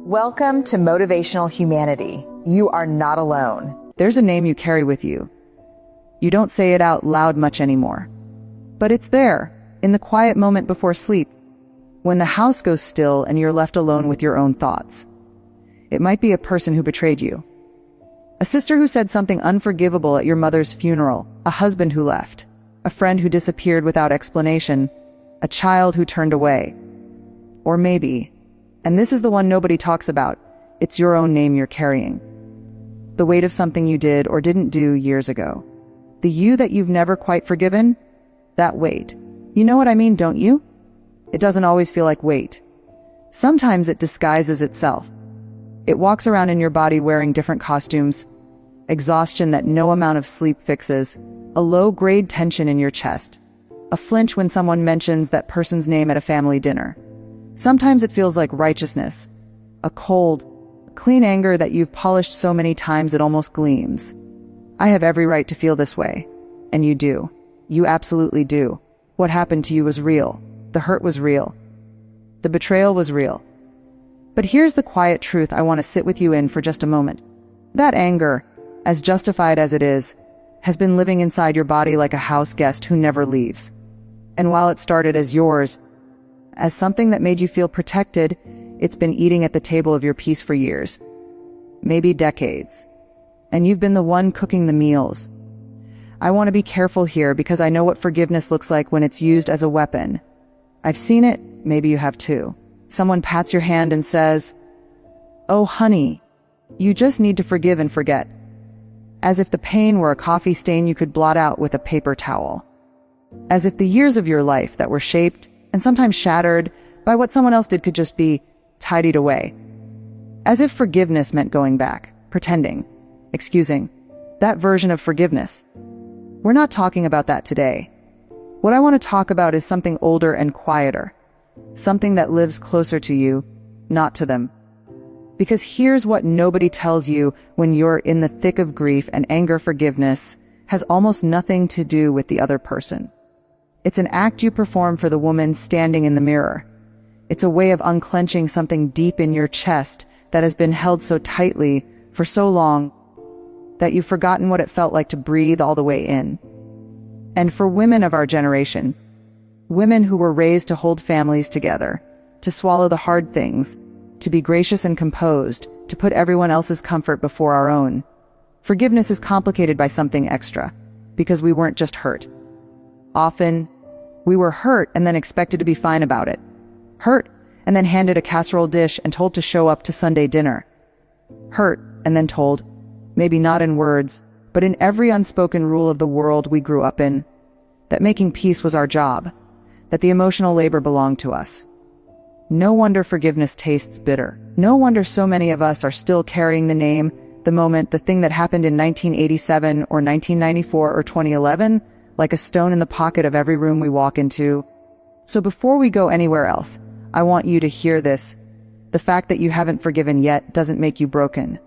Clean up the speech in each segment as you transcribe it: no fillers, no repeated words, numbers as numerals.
Welcome to Motivational Humanity. You are not alone. There's a name you carry with you. You don't say it out loud much anymore. But it's there, in the quiet moment before sleep, when the house goes still and you're left alone with your own thoughts. It might be a person who betrayed you. A sister who said something unforgivable at your mother's funeral. A husband who left. A friend who disappeared without explanation. A child who turned away. Or maybe, and this is the one nobody talks about, it's your own name you're carrying. The weight of something you did or didn't do years ago. The you that you've never quite forgiven? That weight. You know what I mean, don't you? It doesn't always feel like weight. Sometimes it disguises itself. It walks around in your body wearing different costumes. Exhaustion that no amount of sleep fixes. A low-grade tension in your chest. A flinch when someone mentions that person's name at a family dinner. Sometimes it feels like righteousness. A cold, clean anger that you've polished so many times it almost gleams. I have every right to feel this way. And you do. You absolutely do. What happened to you was real. The hurt was real. The betrayal was real. But here's the quiet truth I want to sit with you in for just a moment. That anger, as justified as it is, has been living inside your body like a house guest who never leaves. And while it started as yours, as something that made you feel protected, it's been eating at the table of your peace for years. Maybe decades. And you've been the one cooking the meals. I want to be careful here because I know what forgiveness looks like when it's used as a weapon. I've seen it, maybe you have too. Someone pats your hand and says, "Oh, honey, you just need to forgive and forget." As if the pain were a coffee stain you could blot out with a paper towel. As if the years of your life that were shaped and sometimes shattered by what someone else did could just be tidied away. As if forgiveness meant going back, pretending, excusing, that version of forgiveness. We're not talking about that today. What I want to talk about is something older and quieter. Something that lives closer to you, not to them. Because here's what nobody tells you when you're in the thick of grief and anger. Forgiveness has almost nothing to do with the other person. It's an act you perform for the woman standing in the mirror. It's a way of unclenching something deep in your chest that has been held so tightly for so long that you've forgotten what it felt like to breathe all the way in. And for women of our generation, women who were raised to hold families together, to swallow the hard things, to be gracious and composed, to put everyone else's comfort before our own, forgiveness is complicated by something extra, because we weren't just hurt. Often, we were hurt and then expected to be fine about it. Hurt and then handed a casserole dish and told to show up to Sunday dinner. Hurt and then told, maybe not in words, but in every unspoken rule of the world we grew up in, that making peace was our job, that the emotional labor belonged to us. No wonder forgiveness tastes bitter. No wonder so many of us are still carrying the name, the moment, the thing that happened in 1987 or 1994 or 2011, like a stone in the pocket of every room we walk into. So before we go anywhere else, I want you to hear this. The fact that you haven't forgiven yet doesn't make you broken.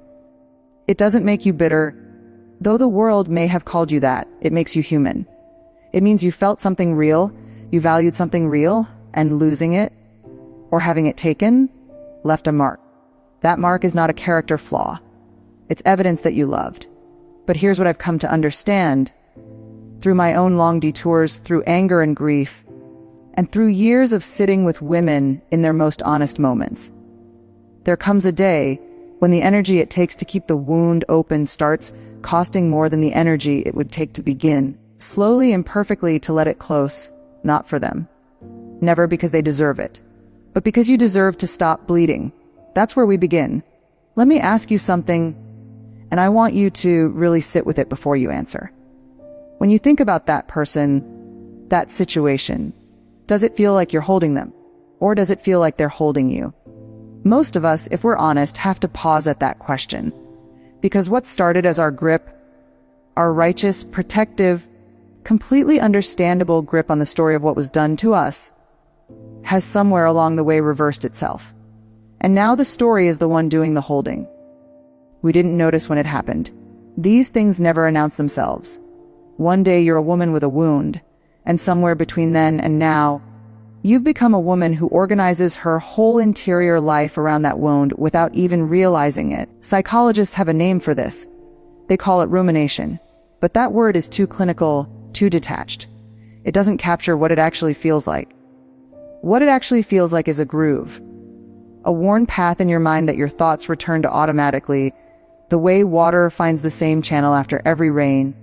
It doesn't make you bitter. Though the world may have called you that, it makes you human. It means you felt something real, you valued something real, and losing it, or having it taken, left a mark. That mark is not a character flaw. It's evidence that you loved. But here's what I've come to understand. Through my own long detours, through anger and grief, and through years of sitting with women in their most honest moments. There comes a day when the energy it takes to keep the wound open starts costing more than the energy it would take to begin, slowly and perfectly to let it close, not for them. Never because they deserve it, but because you deserve to stop bleeding. That's where we begin. Let me ask you something, and I want you to really sit with it before you answer. When you think about that person, that situation, does it feel like you're holding them? Or does it feel like they're holding you? Most of us, if we're honest, have to pause at that question. Because what started as our grip, our righteous, protective, completely understandable grip on the story of what was done to us, has somewhere along the way reversed itself. And now the story is the one doing the holding. We didn't notice when it happened. These things never announce themselves. One day you're a woman with a wound, and somewhere between then and now, You've become a woman who organizes her whole interior life around that wound without even realizing it. Psychologists have a name for this. They call it rumination. But that word is too clinical, too detached. It doesn't capture what it actually feels like. What it actually feels like is a groove. A worn path in your mind that your thoughts return to automatically, the way water finds the same channel after every rain.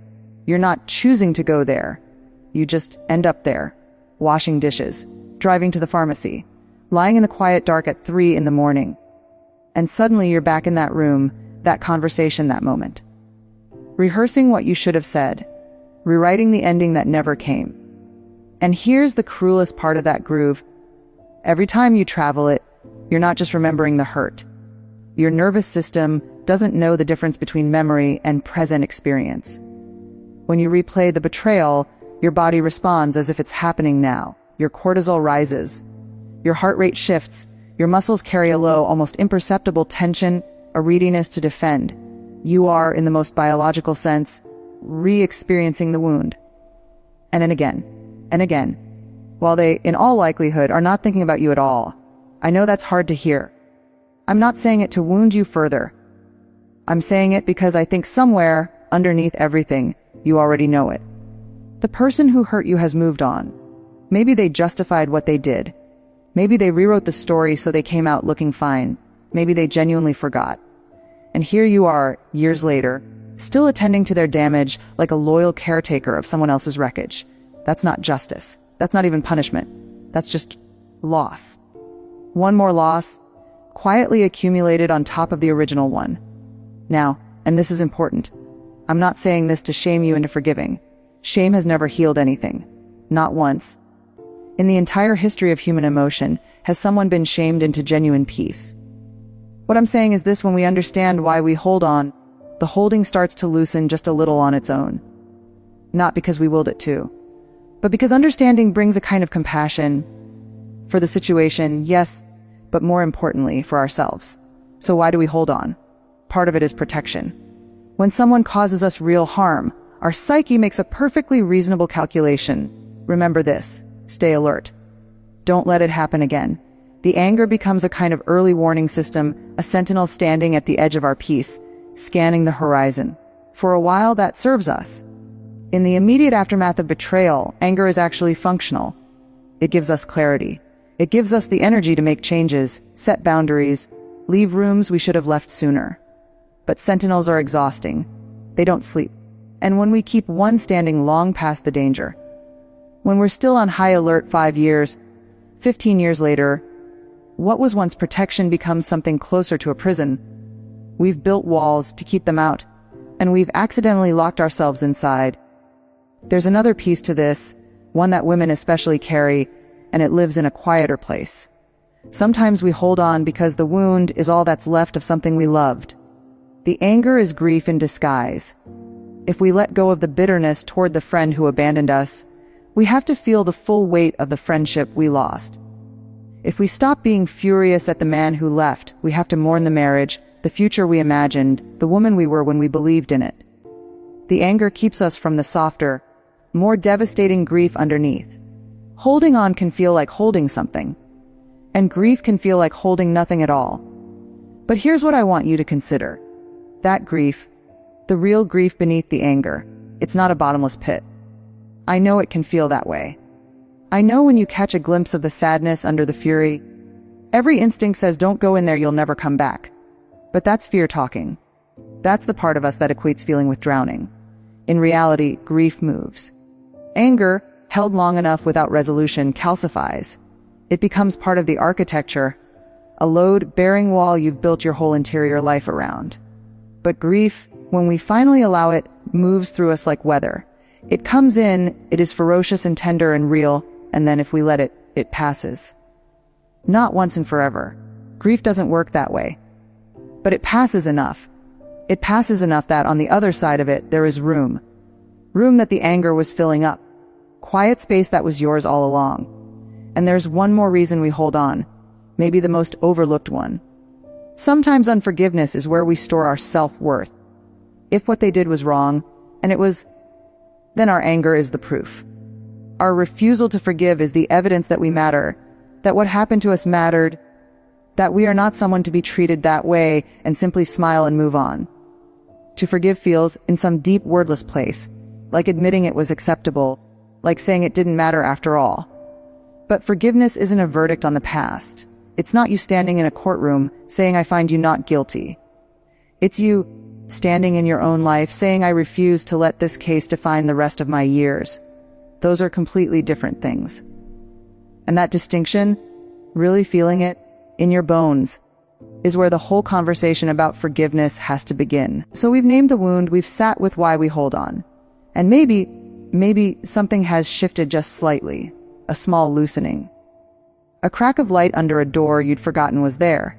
You're not choosing to go there. You just end up there, washing dishes, driving to the pharmacy, lying in the quiet dark at 3 in the morning. And suddenly you're back in that room, that conversation, that moment. Rehearsing what you should have said, rewriting the ending that never came. And here's the cruelest part of that groove. Every time you travel it, you're not just remembering the hurt. Your nervous system doesn't know the difference between memory and present experience. When you replay the betrayal, your body responds as if it's happening now. Your cortisol rises. Your heart rate shifts. Your muscles carry a low, almost imperceptible tension, a readiness to defend. You are, in the most biological sense, re-experiencing the wound. And again, while they, in all likelihood, are not thinking about you at all. I know that's hard to hear. I'm not saying it to wound you further. I'm saying it because I think somewhere, underneath everything, you already know it. The person who hurt you has moved on. Maybe they justified what they did. Maybe they rewrote the story so they came out looking fine. Maybe they genuinely forgot. And here you are, years later, still attending to their damage like a loyal caretaker of someone else's wreckage. That's not justice. That's not even punishment. That's just loss. One more loss, quietly accumulated on top of the original one. Now, and this is important, I'm not saying this to shame you into forgiving. Shame has never healed anything. Not once. In the entire history of human emotion, has someone been shamed into genuine peace? What I'm saying is this: when we understand why we hold on, the holding starts to loosen just a little on its own. Not because we willed it to, but because understanding brings a kind of compassion for the situation, yes, but more importantly, for ourselves. So why do we hold on? Part of it is protection. When someone causes us real harm, our psyche makes a perfectly reasonable calculation. Remember this: stay alert. Don't let it happen again. The anger becomes a kind of early warning system, a sentinel standing at the edge of our peace, scanning the horizon. For a while, that serves us. In the immediate aftermath of betrayal, anger is actually functional. It gives us clarity. It gives us the energy to make changes, set boundaries, leave rooms we should have left sooner. But sentinels are exhausting. They don't sleep. And when we keep one standing long past the danger, when we're still on high alert 5 years, 15 years later, what was once protection becomes something closer to a prison. We've built walls to keep them out, and we've accidentally locked ourselves inside. There's another piece to this, one that women especially carry, and it lives in a quieter place. Sometimes we hold on because the wound is all that's left of something we loved. The anger is grief in disguise. If we let go of the bitterness toward the friend who abandoned us, we have to feel the full weight of the friendship we lost. If we stop being furious at the man who left, we have to mourn the marriage, the future we imagined, the woman we were when we believed in it. The anger keeps us from the softer, more devastating grief underneath. Holding on can feel like holding something, and grief can feel like holding nothing at all. But here's what I want you to consider. That grief, the real grief beneath the anger, it's not a bottomless pit. I know it can feel that way. I know when you catch a glimpse of the sadness under the fury, every instinct says don't go in there, you'll never come back. But that's fear talking. That's the part of us that equates feeling with drowning. In reality, grief moves. Anger, held long enough without resolution, calcifies. It becomes part of the architecture, a load-bearing wall you've built your whole interior life around. But grief, when we finally allow it, moves through us like weather. It comes in, it is ferocious and tender and real, and then if we let it, it passes. Not once and forever. Grief doesn't work that way. But it passes enough. It passes enough that on the other side of it, there is room. Room that the anger was filling up. Quiet space that was yours all along. And there's one more reason we hold on. Maybe the most overlooked one. Sometimes unforgiveness is where we store our self-worth. If what they did was wrong, and it was, then our anger is the proof. Our refusal to forgive is the evidence that we matter, that what happened to us mattered, that we are not someone to be treated that way and simply smile and move on. To forgive feels, in some deep wordless place, like admitting it was acceptable, like saying it didn't matter after all. But forgiveness isn't a verdict on the past. It's not you standing in a courtroom saying, "I find you not guilty." It's you standing in your own life saying, "I refuse to let this case define the rest of my years." Those are completely different things. And that distinction, really feeling it in your bones, is where the whole conversation about forgiveness has to begin. So we've named the wound, we've sat with why we hold on. And maybe something has shifted just slightly, a small loosening. A crack of light under a door you'd forgotten was there.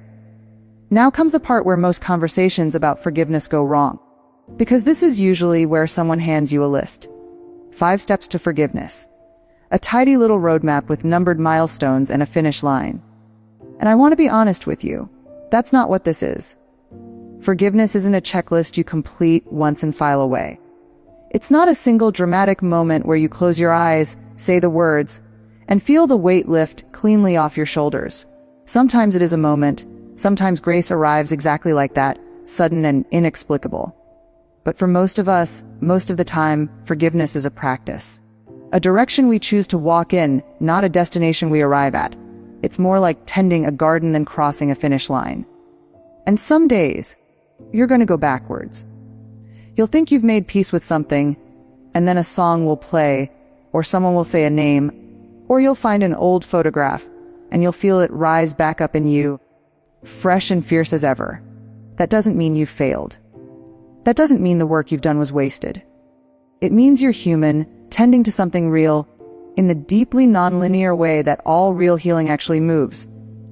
Now comes the part where most conversations about forgiveness go wrong. Because this is usually where someone hands you a list. 5 steps to forgiveness. A tidy little roadmap with numbered milestones and a finish line. And I want to be honest with you. That's not what this is. Forgiveness isn't a checklist you complete once and file away. It's not a single dramatic moment where you close your eyes, say the words, and feel the weight lift cleanly off your shoulders. Sometimes it is a moment. Sometimes grace arrives exactly like that, sudden and inexplicable. But for most of us, most of the time, forgiveness is a practice. A direction we choose to walk in, not a destination we arrive at. It's more like tending a garden than crossing a finish line. And some days, you're going to go backwards. You'll think you've made peace with something, and then a song will play, or someone will say a name, or you'll find an old photograph, and you'll feel it rise back up in you, fresh and fierce as ever. That doesn't mean you've failed. That doesn't mean the work you've done was wasted. It means you're human, tending to something real, in the deeply nonlinear way that all real healing actually moves.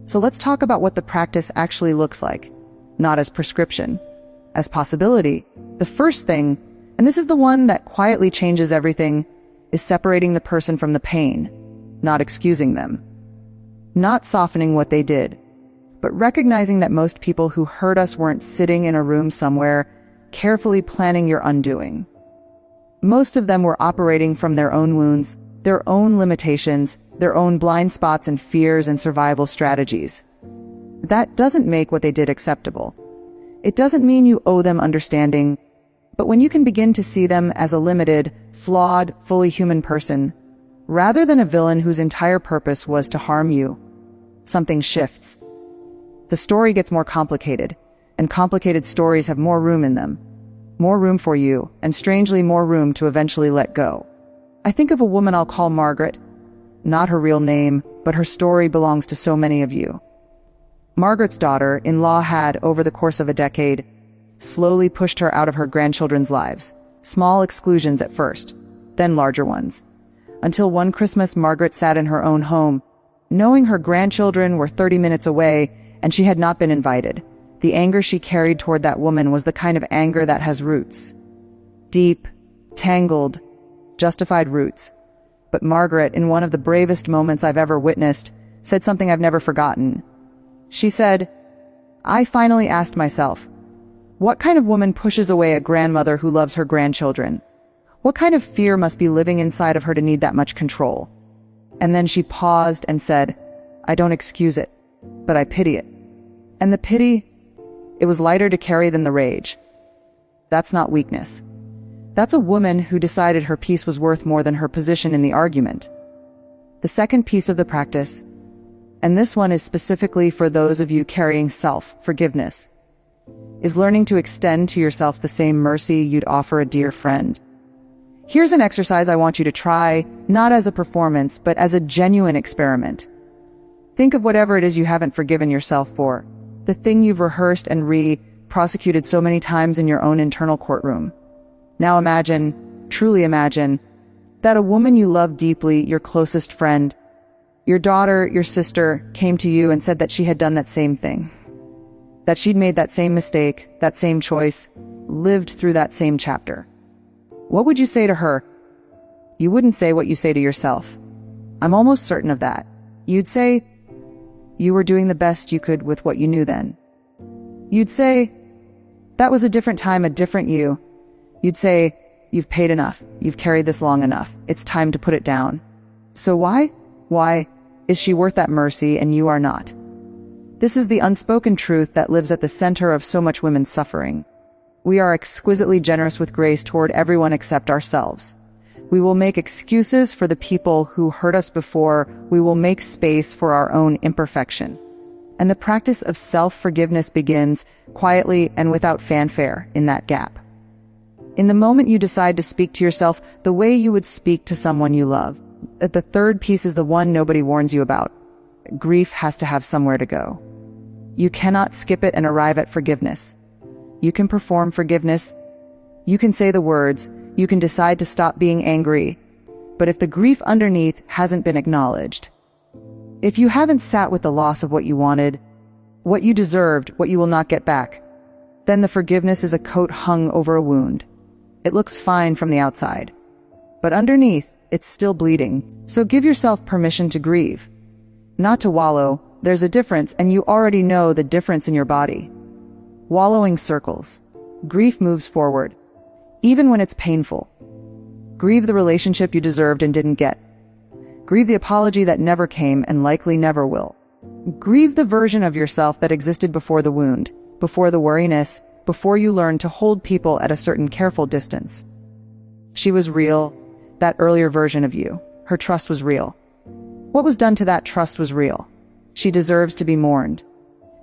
So let's talk about what the practice actually looks like, not as prescription, as possibility. The first thing, and this is the one that quietly changes everything, is separating the person from the pain, not excusing them, not softening what they did, but recognizing that most people who hurt us weren't sitting in a room somewhere, carefully planning your undoing. Most of them were operating from their own wounds, their own limitations, their own blind spots and fears and survival strategies. That doesn't make what they did acceptable. It doesn't mean you owe them understanding, but when you can begin to see them as a limited, flawed, fully human person, rather than a villain whose entire purpose was to harm you, something shifts. The story gets more complicated, and complicated stories have more room in them. More room for you, and strangely more room to eventually let go. I think of a woman I'll call Margaret. Not her real name, but her story belongs to so many of you. Margaret's daughter-in-law had, over the course of a decade, slowly pushed her out of her grandchildren's lives. Small exclusions at first, then larger ones. Until one Christmas, Margaret sat in her own home, knowing her grandchildren were 30 minutes away and she had not been invited. The anger she carried toward that woman was the kind of anger that has roots. Deep, tangled, justified roots. But Margaret, in one of the bravest moments I've ever witnessed, said something I've never forgotten. She said, "I finally asked myself, what kind of woman pushes away a grandmother who loves her grandchildren? What kind of fear must be living inside of her to need that much control?" And then she paused and said, "I don't excuse it, but I pity it." And the pity, it was lighter to carry than the rage. That's not weakness. That's a woman who decided her peace was worth more than her position in the argument. The second piece of the practice, and this one is specifically for those of you carrying self-forgiveness, is learning to extend to yourself the same mercy you'd offer a dear friend. Here's an exercise I want you to try, not as a performance, but as a genuine experiment. Think of whatever it is you haven't forgiven yourself for, the thing you've rehearsed and prosecuted so many times in your own internal courtroom. Now imagine, truly imagine, that a woman you love deeply, your closest friend, your daughter, your sister, came to you and said that she had done that same thing. That she'd made that same mistake, that same choice, lived through that same chapter. What would you say to her? You wouldn't say what you say to yourself. I'm almost certain of that. You'd say, you were doing the best you could with what you knew then. You'd say, that was a different time, a different you. You'd say, you've paid enough. You've carried this long enough. It's time to put it down. So why? Why is she worth that mercy and you are not? This is the unspoken truth that lives at the center of so much women's suffering. We are exquisitely generous with grace toward everyone except ourselves. We will make excuses for the people who hurt us before we will make space for our own imperfection. And the practice of self-forgiveness begins quietly and without fanfare in that gap. In the moment you decide to speak to yourself the way you would speak to someone you love. The third piece is the one nobody warns you about. Grief has to have somewhere to go. You cannot skip it and arrive at forgiveness. You can perform forgiveness. You can say the words. You can decide to stop being angry. But if the grief underneath hasn't been acknowledged, if you haven't sat with the loss of what you wanted, what you deserved, what you will not get back, then the forgiveness is a coat hung over a wound. It looks fine from the outside, but underneath, it's still bleeding. So give yourself permission to grieve, not to wallow. There's a difference, and you already know the difference in your body. Wallowing circles. Grief moves forward, even when it's painful. Grieve the relationship you deserved and didn't get. Grieve the apology that never came and likely never will. Grieve the version of yourself that existed before the wound, before the worriness, before you learned to hold people at a certain careful distance. She was real, that earlier version of you. Her trust was real. What was done to that trust was real. She deserves to be mourned.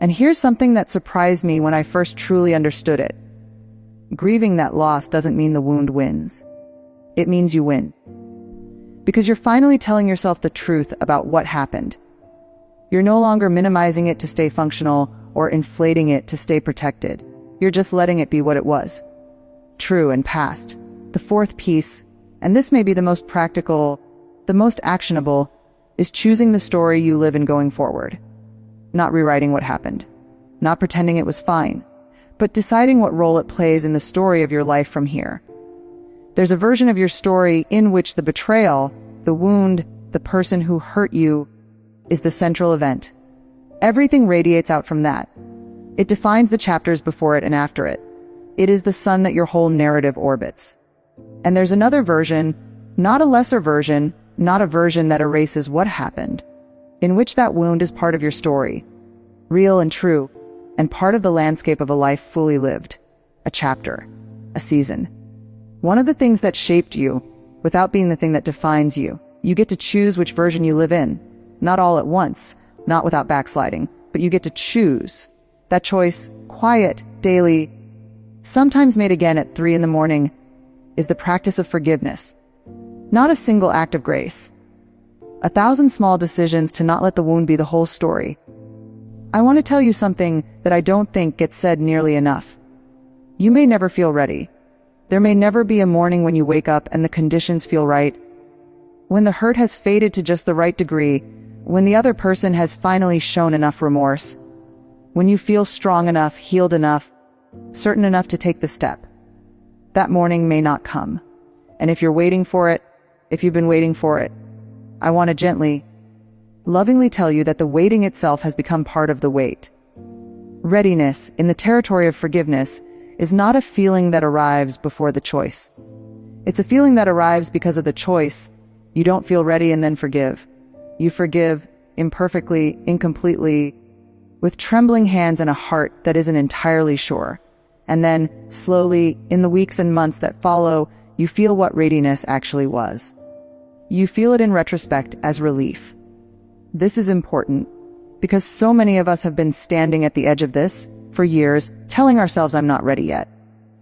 And here's something that surprised me when I first truly understood it. Grieving that loss doesn't mean the wound wins. It means you win. Because you're finally telling yourself the truth about what happened. You're no longer minimizing it to stay functional or inflating it to stay protected. You're just letting it be what it was. True and past. The fourth piece, and this may be the most practical, the most actionable, is choosing the story you live in going forward. Not rewriting what happened. Not pretending it was fine. But deciding what role it plays in the story of your life from here. There's a version of your story in which the betrayal, the wound, the person who hurt you, is the central event. Everything radiates out from that. It defines the chapters before it and after it. It is the sun that your whole narrative orbits. And there's another version, not a lesser version, not a version that erases what happened, in which that wound is part of your story, real and true, and part of the landscape of a life fully lived, a chapter, a season. One of the things that shaped you, without being the thing that defines you. You get to choose which version you live in. Not all at once, not without backsliding, but you get to choose. That choice, quiet, daily, sometimes made again at 3 a.m, is the practice of forgiveness. Not a single act of grace. 1,000 small decisions to not let the wound be the whole story. I want to tell you something that I don't think gets said nearly enough. You may never feel ready. There may never be a morning when you wake up and the conditions feel right. When the hurt has faded to just the right degree, when the other person has finally shown enough remorse, when you feel strong enough, healed enough, certain enough to take the step. That morning may not come. And if you're waiting for it, if you've been waiting for it, I want to gently, lovingly tell you that the waiting itself has become part of the wait. Readiness, in the territory of forgiveness, is not a feeling that arrives before the choice. It's a feeling that arrives because of the choice. You don't feel ready and then forgive. You forgive imperfectly, incompletely, with trembling hands and a heart that isn't entirely sure. And then, slowly, in the weeks and months that follow, you feel what readiness actually was. You feel it in retrospect as relief. This is important, because so many of us have been standing at the edge of this for years, telling ourselves I'm not ready yet.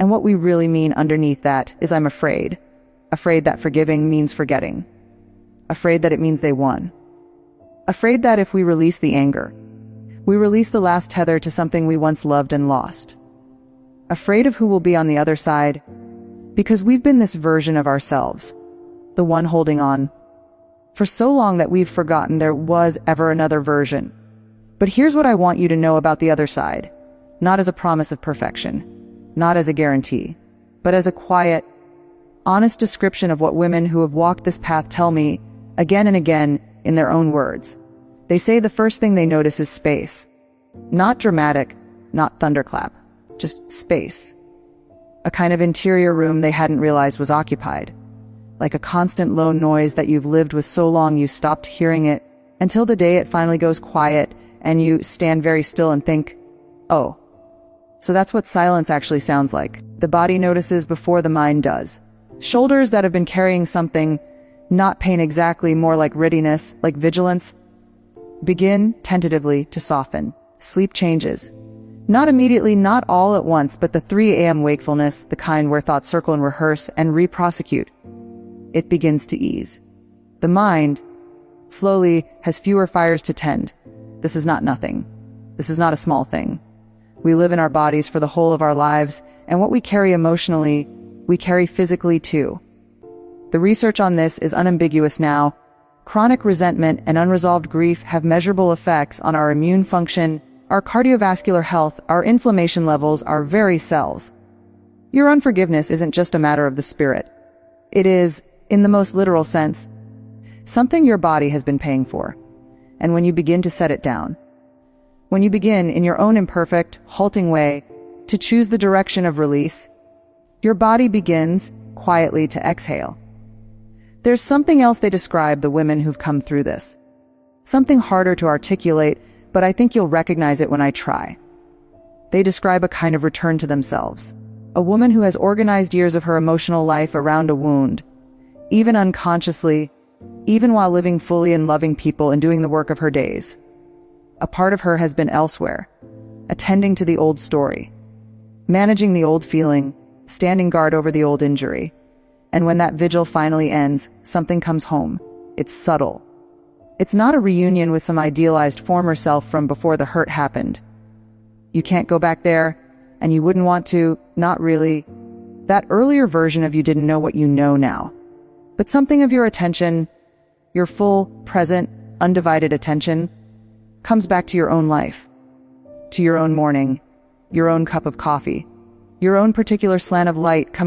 And what we really mean underneath that is I'm afraid. Afraid that forgiving means forgetting. Afraid that it means they won. Afraid that if we release the anger, we release the last tether to something we once loved and lost. Afraid of who will be on the other side, because we've been this version of ourselves, the one holding on, for so long that we've forgotten there was ever another version. But here's what I want you to know about the other side. Not as a promise of perfection, not as a guarantee, but as a quiet, honest description of what women who have walked this path tell me again and again in their own words. They say the first thing they notice is space. Not dramatic, not thunderclap, just space. A kind of interior room they hadn't realized was occupied. like a constant low noise that you've lived with so long you stopped hearing it, until the day it finally goes quiet and you stand very still and think, oh. So that's what silence actually sounds like. The body notices before the mind does. Shoulders that have been carrying something, not pain exactly, more like readiness, like vigilance, begin tentatively to soften. Sleep changes. Not immediately, not all at once, but the 3 a.m. wakefulness, the kind where thoughts circle and rehearse and re-prosecute, it begins to ease. The mind, slowly, has fewer fires to tend. This is not nothing. This is not a small thing. We live in our bodies for the whole of our lives, and what we carry emotionally, we carry physically too. The research on this is unambiguous now. Chronic resentment and unresolved grief have measurable effects on our immune function, our cardiovascular health, our inflammation levels, our very cells. Your unforgiveness isn't just a matter of the spirit. It is, in the most literal sense, something your body has been paying for. And when you begin to set it down, when you begin, in your own imperfect, halting way, to choose the direction of release, your body begins, quietly, to exhale. There's something else they describe, the women who've come through this. Something harder to articulate, but I think you'll recognize it when I try. They describe a kind of return to themselves. A woman who has organized years of her emotional life around a wound, even unconsciously, even while living fully and loving people and doing the work of her days. A part of her has been elsewhere, attending to the old story, managing the old feeling, standing guard over the old injury. And when that vigil finally ends, something comes home. It's subtle. It's not a reunion with some idealized former self from before the hurt happened. You can't go back there, and you wouldn't want to, not really. That earlier version of you didn't know what you know now. But something of your attention, your full, present, undivided attention, comes back to your own life, to your own morning, your own cup of coffee, your own particular slant of light coming